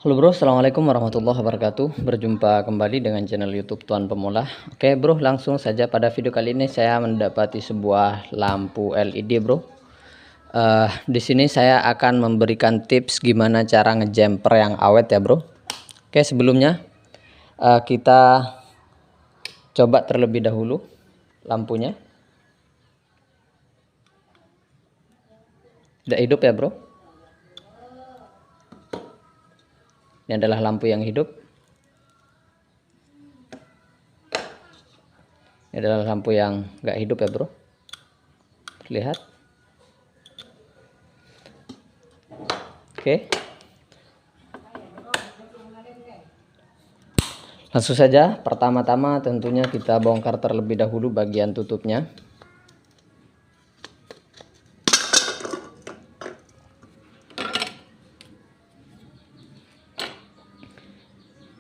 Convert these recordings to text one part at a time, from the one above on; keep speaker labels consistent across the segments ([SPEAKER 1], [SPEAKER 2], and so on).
[SPEAKER 1] Halo bro, assalamualaikum warahmatullahi wabarakatuh. Berjumpa kembali dengan channel YouTube Tuan Pemula. Oke bro, langsung saja pada video kali ini saya mendapati sebuah lampu LED bro. Di sini saya akan memberikan tips gimana cara ngejumper yang awet ya bro. Oke, sebelumnya kita coba terlebih dahulu lampunya. Tidak hidup ya bro. Ini adalah lampu yang hidup. Ini adalah lampu yang nggak hidup ya bro. Terlihat. Oke. Langsung saja, pertama-tama tentunya kita bongkar terlebih dahulu bagian tutupnya.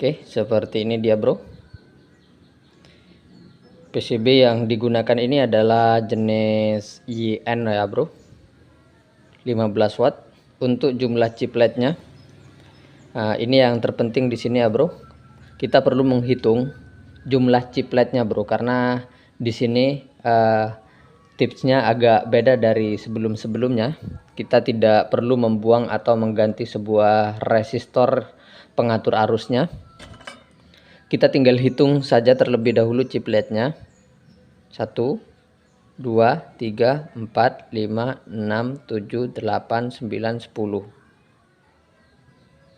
[SPEAKER 1] Oke, seperti ini dia bro. PCB yang digunakan ini adalah jenis YN ya bro, 15 watt. Untuk jumlah chipletnya, nah, ini yang terpenting di sini ya bro. Kita perlu menghitung jumlah chipletnya bro, karena di sini tipsnya agak beda dari sebelum-sebelumnya. Kita tidak perlu membuang atau mengganti sebuah resistor pengatur arusnya. Kita tinggal hitung saja terlebih dahulu chipletnya. 1, 2, 3, 4, 5, 6, 7, 8, 9, 10,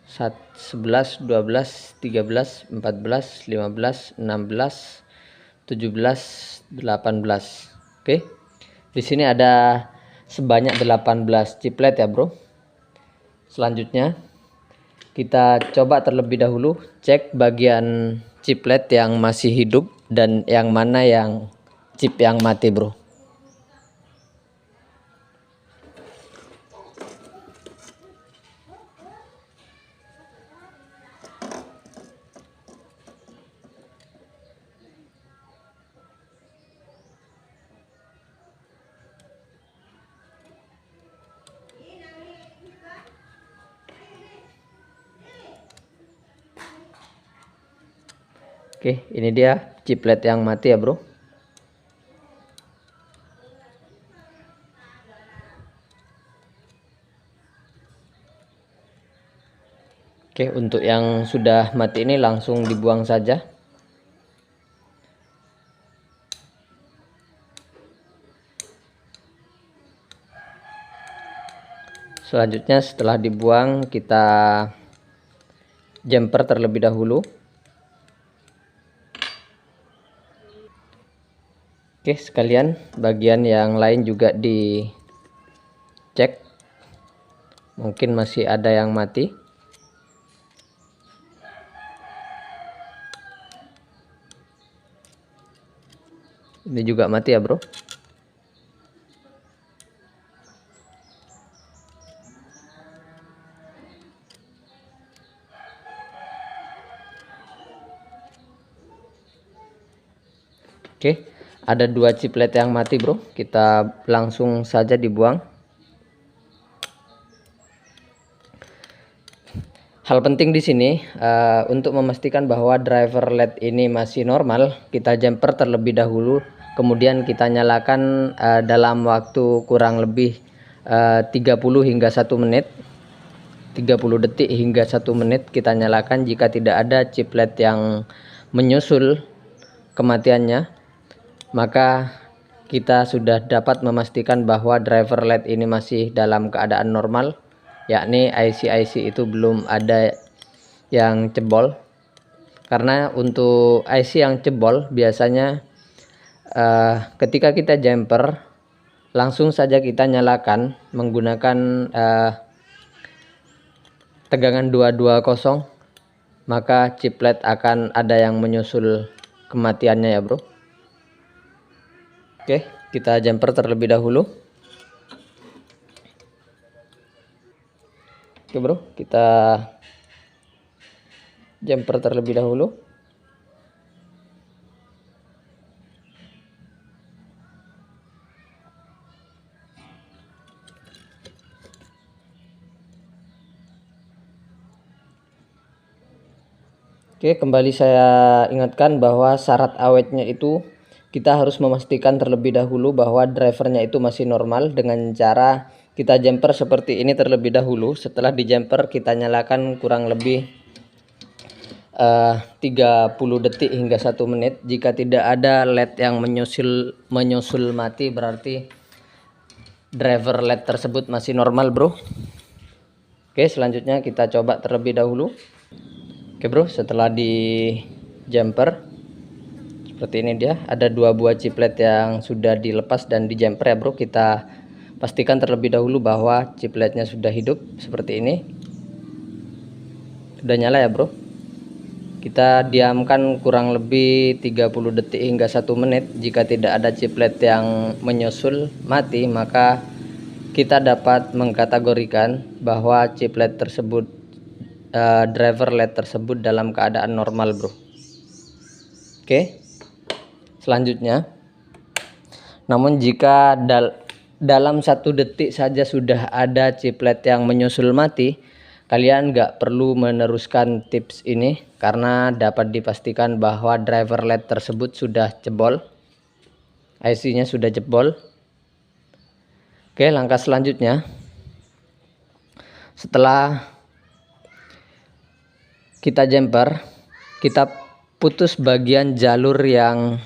[SPEAKER 1] 11, 12, 13, 14, 15, 16, 17, 18. Oke. Di sini ada sebanyak 18 chiplet ya, bro. Selanjutnya kita coba terlebih dahulu cek bagian chiplet yang masih hidup dan yang mana yang chip yang mati, bro. Oke, ini dia chiplet yang mati ya, bro. Oke, untuk yang sudah mati ini langsung dibuang saja. Selanjutnya setelah dibuang kita jumper terlebih dahulu. Oke, sekalian bagian yang lain juga dicek. Mungkin masih ada yang mati. Ini juga mati ya, bro. Oke, ada 2 chiplet yang mati, bro. Kita langsung saja dibuang. Hal penting di sini untuk memastikan bahwa driver LED ini masih normal, kita jumper terlebih dahulu, kemudian kita nyalakan dalam waktu kurang lebih 30 hingga 1 menit. 30 detik hingga 1 menit kita nyalakan. Jika tidak ada chiplet yang menyusul kematiannya, maka kita sudah dapat memastikan bahwa driver LED ini masih dalam keadaan normal, yakni IC-IC itu belum ada yang cebol. Karena untuk IC yang cebol biasanya ketika kita jumper langsung saja kita nyalakan menggunakan tegangan 220, maka chiplet akan ada yang menyusul kematiannya ya, bro. Oke, kita jumper terlebih dahulu. Oke, bro, kita jumper terlebih dahulu. Oke, kembali saya ingatkan bahwa syarat awetnya itu kita harus memastikan terlebih dahulu bahwa drivernya itu masih normal dengan cara kita jumper seperti ini terlebih dahulu. Setelah di jumper kita nyalakan kurang lebih 30 detik hingga 1 menit. Jika tidak ada LED yang menyusul mati, berarti driver LED tersebut masih normal, bro. Oke, selanjutnya kita coba terlebih dahulu. Oke bro, setelah di jumper seperti ini, dia ada 2 buah chiplet yang sudah dilepas dan di jumper ya bro. Kita pastikan terlebih dahulu bahwa chipletnya sudah hidup seperti ini. Sudah nyala ya bro. Kita diamkan kurang lebih 30 detik hingga 1 menit. Jika tidak ada chiplet yang menyusul mati, maka kita dapat mengkategorikan bahwa chiplet tersebut, driver LED tersebut dalam keadaan normal bro. Oke, selanjutnya, namun jika dalam 1 detik saja sudah ada chiplet yang menyusul mati, kalian nggak perlu meneruskan tips ini karena dapat dipastikan bahwa driver LED tersebut sudah jebol, IC-nya sudah jebol. Oke, langkah selanjutnya, setelah kita jumper, kita putus bagian jalur yang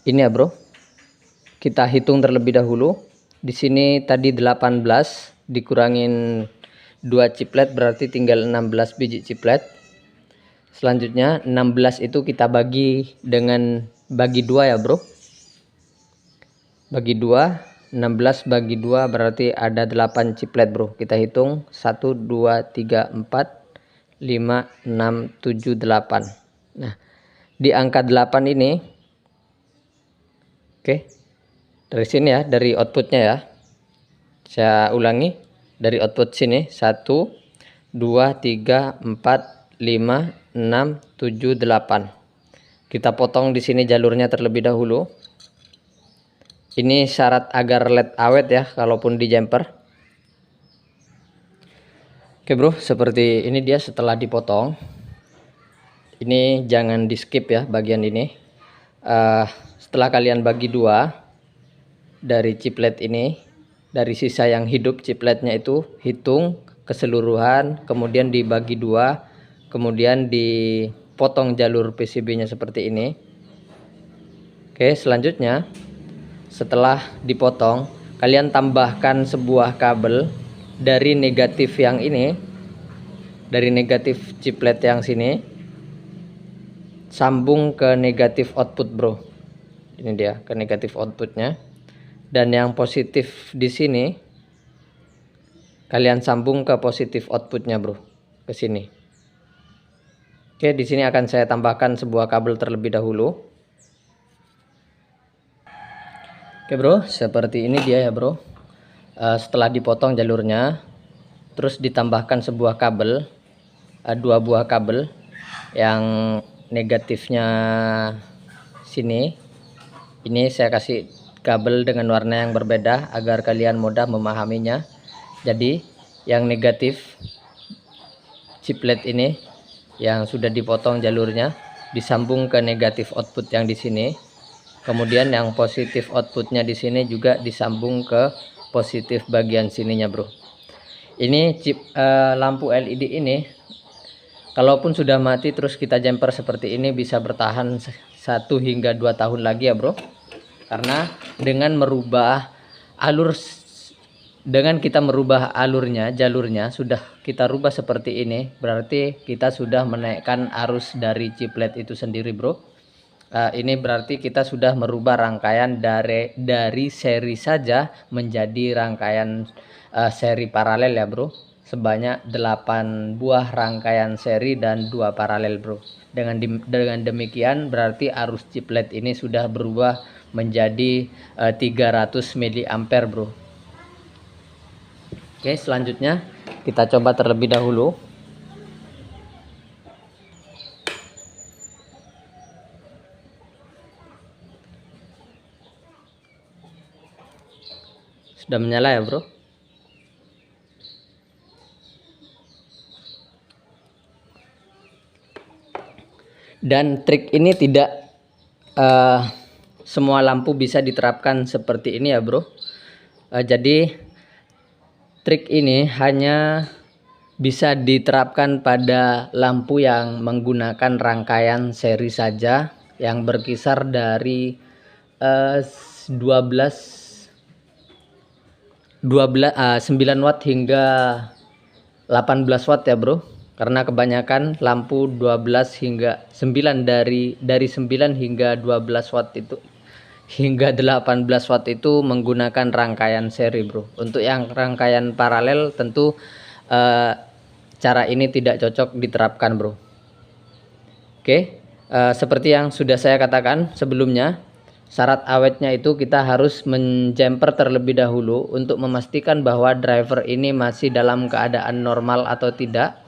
[SPEAKER 1] ini ya bro. Kita hitung terlebih dahulu. Di sini tadi 18 dikurangin 2 chiplet berarti tinggal 16 biji chiplet. Selanjutnya 16 itu kita bagi 2 ya bro. Bagi 2, 16 bagi 2 berarti ada 8 chiplet bro. Kita hitung 1 2 3 4 5 6 7 8. Nah, di angka 8 ini, oke, dari sini ya, dari outputnya ya, saya ulangi, dari output sini 1 2 3 4 5 6 7 8. Kita potong di sini jalurnya terlebih dahulu. Ini syarat agar LED awet ya, kalaupun di jumper. Oke bro, seperti ini dia setelah dipotong. Ini jangan di skip ya bagian ini. Setelah kalian bagi 2 dari chiplet ini, dari sisa yang hidup chipletnya itu hitung keseluruhan, kemudian dibagi 2, kemudian dipotong jalur PCB nya seperti ini. Oke, selanjutnya setelah dipotong, kalian tambahkan sebuah kabel dari negatif yang ini, dari negatif chiplet yang sini, sambung ke negatif output bro. Ini dia ke negatif outputnya, dan yang positif di sini kalian sambung ke positif outputnya bro, ke sini. Oke, di sini akan saya tambahkan sebuah kabel terlebih dahulu. Oke bro, seperti ini dia ya bro. Setelah dipotong jalurnya, terus ditambahkan sebuah kabel, 2 buah kabel yang negatifnya sini. Ini saya kasih kabel dengan warna yang berbeda agar kalian mudah memahaminya. Jadi yang negatif chiplet ini yang sudah dipotong jalurnya disambung ke negatif output yang di sini. Kemudian yang positif outputnya di sini juga disambung ke positif bagian sininya bro. Ini lampu LED ini, kalaupun sudah mati terus kita jumper seperti ini, bisa bertahan 1 hingga 2 tahun lagi ya bro. Karena dengan kita merubah jalurnya sudah kita rubah seperti ini, berarti kita sudah menaikkan arus dari chiplet itu sendiri bro. Ini berarti kita sudah merubah rangkaian dari seri saja menjadi rangkaian seri paralel ya bro, sebanyak 8 buah rangkaian seri dan 2 paralel bro. Dengan demikian berarti arus chiplet ini sudah berubah menjadi 300 mA bro. Oke, selanjutnya kita coba terlebih dahulu. Sudah menyala ya bro. Dan trik ini tidak semua lampu bisa diterapkan seperti ini ya bro. Jadi trik ini hanya bisa diterapkan pada lampu yang menggunakan rangkaian seri saja, yang berkisar dari 9 watt hingga 18 watt ya bro. Karena kebanyakan lampu 12 hingga 9 dari 9 hingga 12 watt itu hingga 18 watt itu menggunakan rangkaian seri bro. Untuk yang rangkaian paralel tentu cara ini tidak cocok diterapkan bro. Oke, seperti yang sudah saya katakan sebelumnya, syarat awetnya itu kita harus menjumper terlebih dahulu untuk memastikan bahwa driver ini masih dalam keadaan normal atau tidak.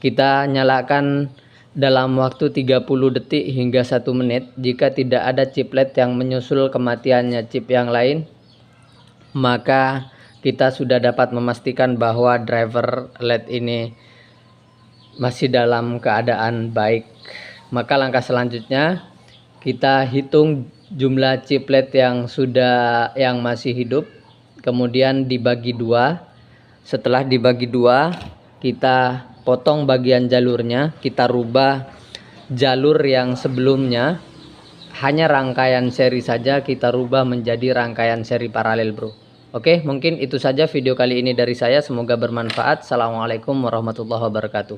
[SPEAKER 1] Kita nyalakan dalam waktu 30 detik hingga 1 menit. Jika tidak ada chiplet yang menyusul kematiannya chip yang lain, maka kita sudah dapat memastikan bahwa driver LED ini masih dalam keadaan baik. Maka langkah selanjutnya kita hitung jumlah chiplet yang masih hidup, kemudian dibagi 2. Setelah dibagi 2, kita potong bagian jalurnya, kita rubah jalur yang sebelumnya hanya rangkaian seri saja, kita rubah menjadi rangkaian seri paralel bro. Oke, mungkin itu saja video kali ini dari saya, semoga bermanfaat. Assalamualaikum warahmatullahi wabarakatuh.